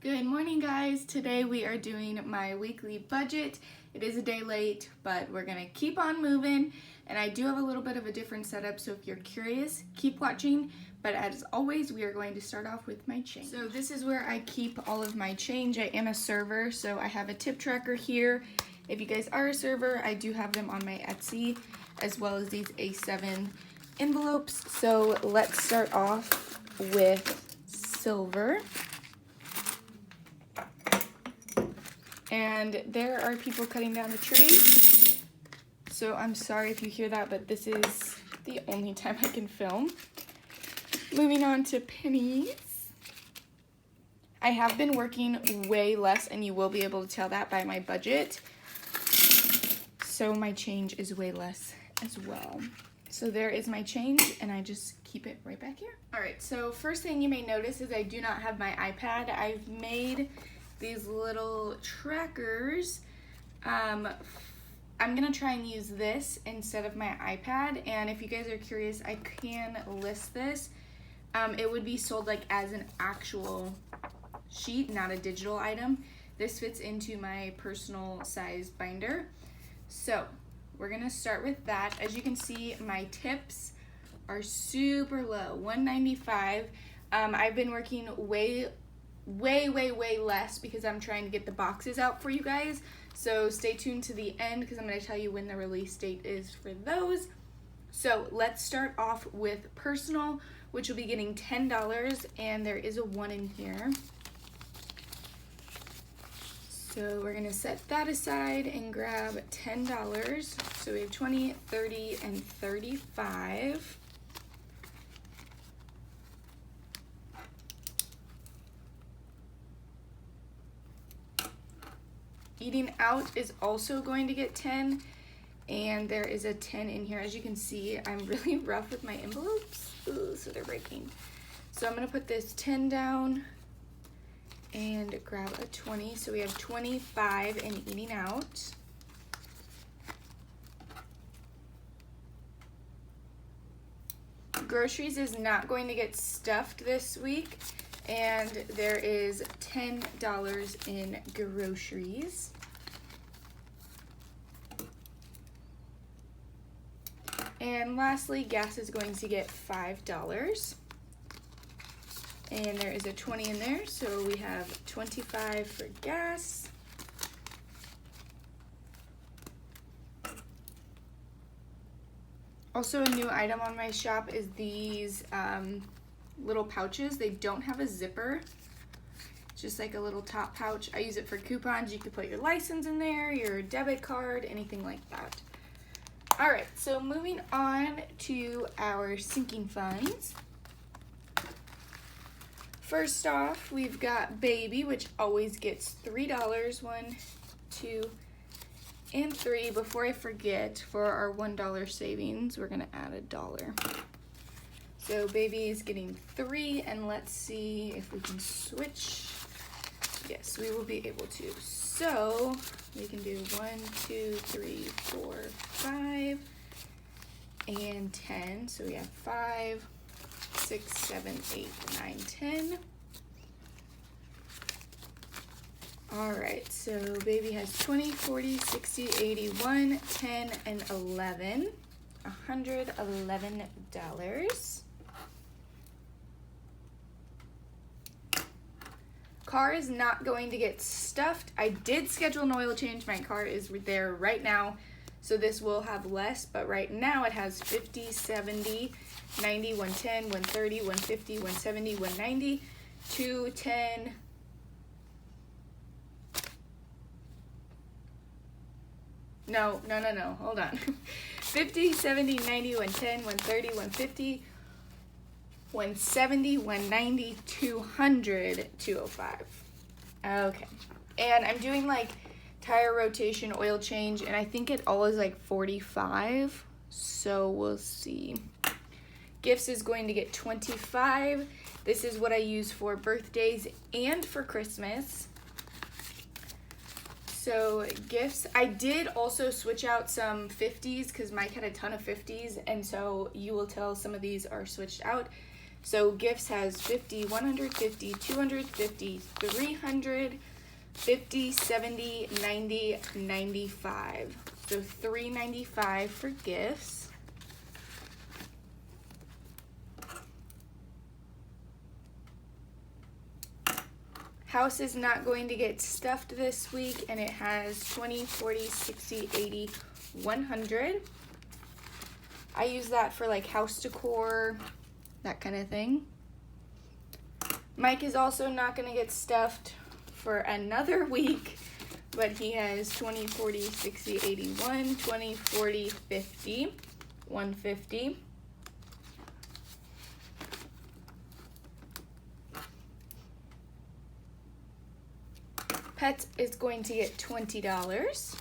Good morning, guys. Today we are doing my weekly budget. It is a day late, but we're gonna keep on moving. And I do have a little bit of a different setup, so if you're curious, keep watching. But as always, we are going to start off with my change. So this is where I keep all of my change. I am a server, so I have a tip tracker here. If you guys are a server, I do have them on my Etsy, as well as these A7 envelopes. So let's start off with silver. And there are people cutting down the tree. So I'm sorry if you hear that, but this is the only time I can film. Moving on to pennies. I have been working way less, and you will be able to tell that by my budget. So my change is way less as well. So there is my change, and I just keep it right back here. All right, so first thing you may notice is I do not have my iPad. I've made these little trackers. I'm gonna try and use this instead of my iPad, and if you guys are curious, I can list this. It would be sold like as an actual sheet, not a digital item. This fits into my personal size binder. So we're gonna start with that. As you can see, my tips are super low, $1.95. I've been working way less because I'm trying to get the boxes out for you guys. So stay tuned to the end because I'm going to tell you when the release date is for those. So let's start off with personal, which will be getting $10, and there is a 1 in here. So we're going to set that aside and grab $10. So we have 20, 30, and 35. Eating out is also going to get 10, and there is a 10 in here. As you can see, I'm really rough with my envelopes. Ooh, so they're breaking. So I'm gonna put this 10 down and grab a 20. So we have 25 in eating out. Groceries is not going to get stuffed this week, and there is $10 in groceries. And lastly, gas is going to get $5. And there is a 20 in there, so we have 25 for gas. Also, a new item on my shop is these little pouches. They don't have a zipper. It's just like a little top pouch. I use it for coupons. You could put your license in there, your debit card, anything like that. All right, so moving on to our sinking funds. First off, we've got baby, which always gets $3. 1, 2, and 3. Before I forget, for our $1 savings, we're gonna add $1. So baby is getting 3, and let's see if we can switch. Yes, we will be able to. So we can do 1, 2, 3, 4, 5, and 10. So we have 5, 6, 7, 8, 9, 10. All right, so baby has 20, 40, 60, 81, 10, and 11. $111. Car is not going to get stuffed. I did schedule an oil change. My car is there right now, so this will have less, but right now it has 50, 70, 90, 110, 130, 150, 170, 190, 210. No, hold on. 50, 70, 90, 110, 130, 150, 170, 190, 200, 205. Okay. And I'm doing like tire rotation, oil change, and I think it all is like 45. So we'll see. Gifts is going to get 25. This is what I use for birthdays and for Christmas. So gifts, I did also switch out some 50s because Mike had a ton of 50s, and so you will tell some of these are switched out. So gifts has 50, 150, 250, 300, 50, 70, 90, 95. So $3.95 for gifts. House is not going to get stuffed this week, and it has 20, 40, 60, 80, 100. I use that for like house decor, that kind of thing. Mike is also not going to get stuffed for another week, but he has 20, 40, 60, 81, 20, 40, 50, 150. Pets is going to get $20.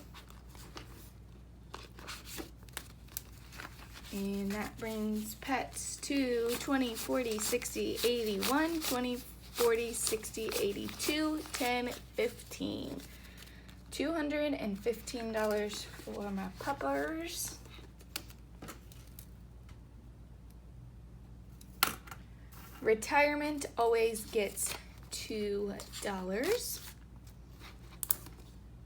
And that brings pets to 20, 40, 60, 81, 20, 40, 60, 82, 10, 15. $215 for my puppers. Retirement always gets $2.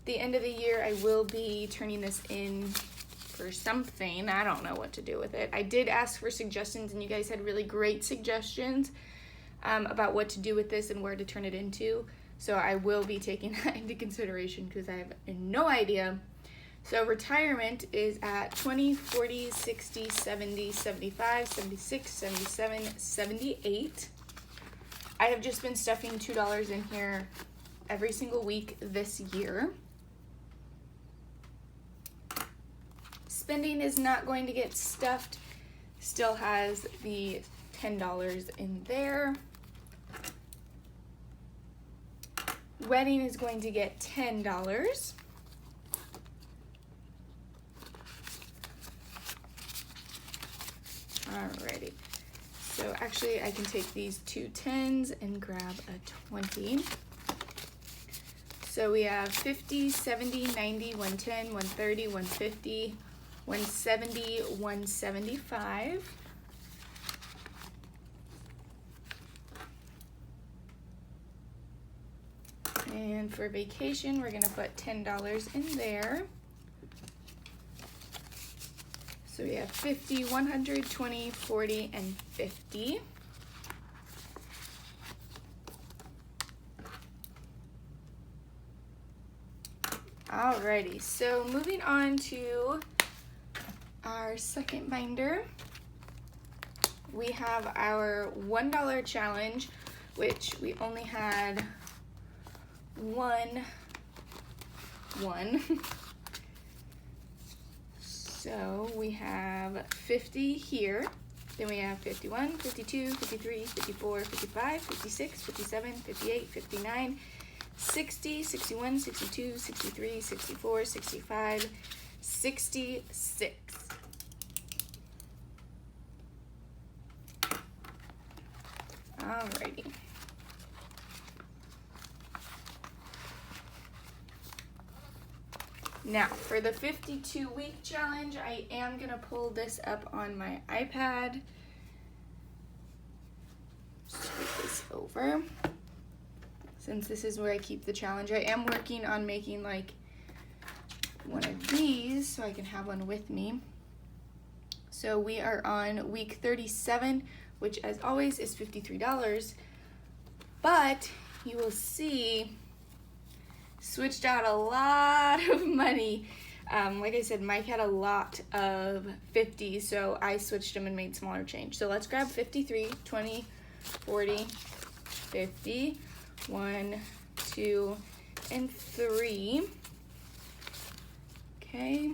The end of the year, I will be turning this in for something. I don't know what to do with it. I did ask for suggestions, and you guys had really great suggestions about what to do with this and where to turn it into. So I will be taking that into consideration because I have no idea. So retirement is at 20, 40, 60, 70, 75, 76, 77, 78. I have just been stuffing $2 in here every single week this year. Spending is not going to get stuffed. Still has the $10 in there. Wedding is going to get $10. Alrighty. So actually I can take these two 10s and grab a 20. So we have 50, 70, 90, 110, 130, 150, 170, 175. And for vacation, we're gonna put $10 in there. So we have 50, 100, 20, 40, and 50. Alrighty, so moving on to our second binder, we have our $1 challenge, which we only had one. So we have 50 here, then we have 51, 52, 53, 54, 55, 56, 57, 58, 59, 60, 61, 62, 63, 64, 65, 66. Alrighty. Now, for the 52-week challenge, I am going to pull this up on my iPad. Scoot this over. Since this is where I keep the challenge, I am working on making like one of these so I can have one with me. So we are on week 37, which as always is $53. But you will see, switched out a lot of money. Like I said, Mike had a lot of 50, so I switched them and made smaller change. So let's grab 53, 20, 40, 50, 1, 2, and 3. Okay.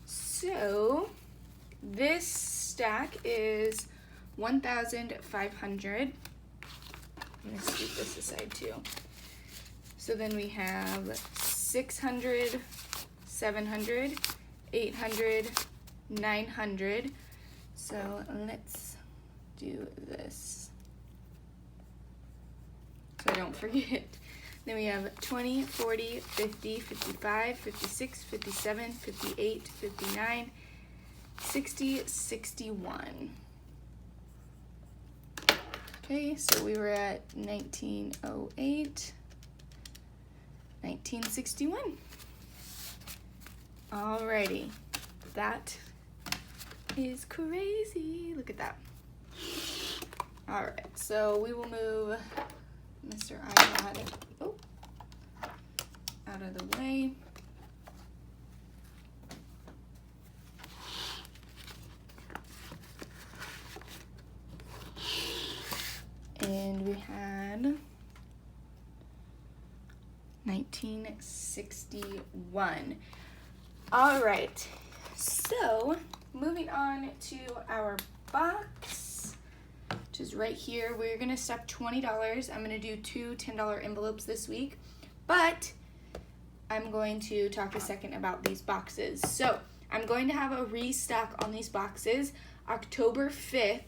So this stack is 1,500. I'm gonna scoot this aside too. So then we have 600, 700, 800, 900. So let's do this so I don't forget. Then we have 20, 40, 50, 55, 56, 57, 58, 59, 60, 61. Okay, so we were at 1908, 1961. Alrighty, that is crazy. Look at that. Alright, so we will move Mr. iPad out of the way. And we had 1961. All right, so moving on to our box, which is right here. We're gonna step $20. I'm gonna do 2 $10 envelopes this week, but I'm going to talk a second about these boxes. So I'm going to have a restock on these boxes October 5th,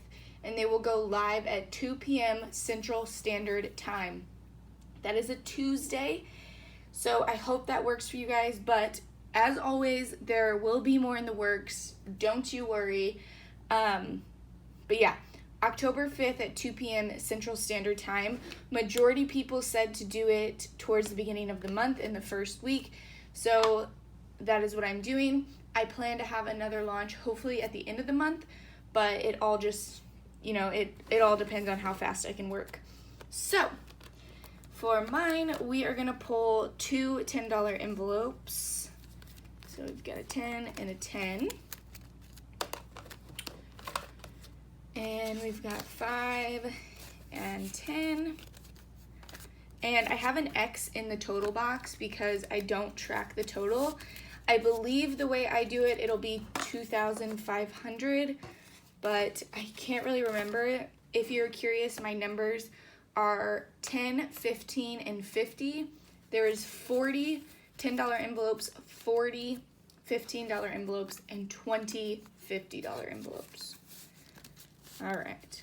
and they will go live at 2 p.m. Central Standard Time. That is a Tuesday, so I hope that works for you guys, but as always, there will be more in the works. Don't you worry. But yeah, October 5th at 2 p.m. Central Standard Time. Majority people said to do it towards the beginning of the month in the first week, so that is what I'm doing. I plan to have another launch hopefully at the end of the month, but it all just, you know, it all depends on how fast I can work. So for mine, we are gonna pull 2 $10 envelopes. So we've got a 10 and a 10. And we've got 5 and 10. And I have an X in the total box because I don't track the total. I believe the way I do it, it'll be 2,500, but I can't really remember it. If you're curious, my numbers are 10, 15, and 50. There is 40 $10 envelopes, 40 $15 envelopes, and 20 $50 envelopes. All right,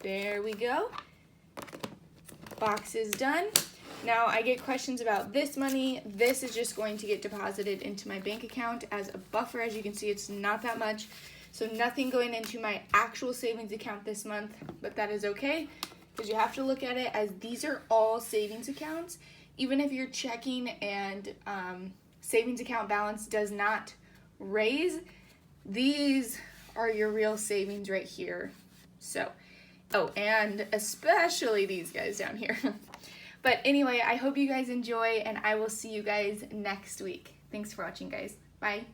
there we go. Box is done. Now I get questions about this money. This is just going to get deposited into my bank account as a buffer. As you can see, it's not that much. So nothing going into my actual savings account this month, but that is okay because you have to look at it as these are all savings accounts. Even if your checking and savings account balance does not raise, these are your real savings right here. So, oh, and especially these guys down here. But anyway, I hope you guys enjoy, and I will see you guys next week. Thanks for watching, guys. Bye.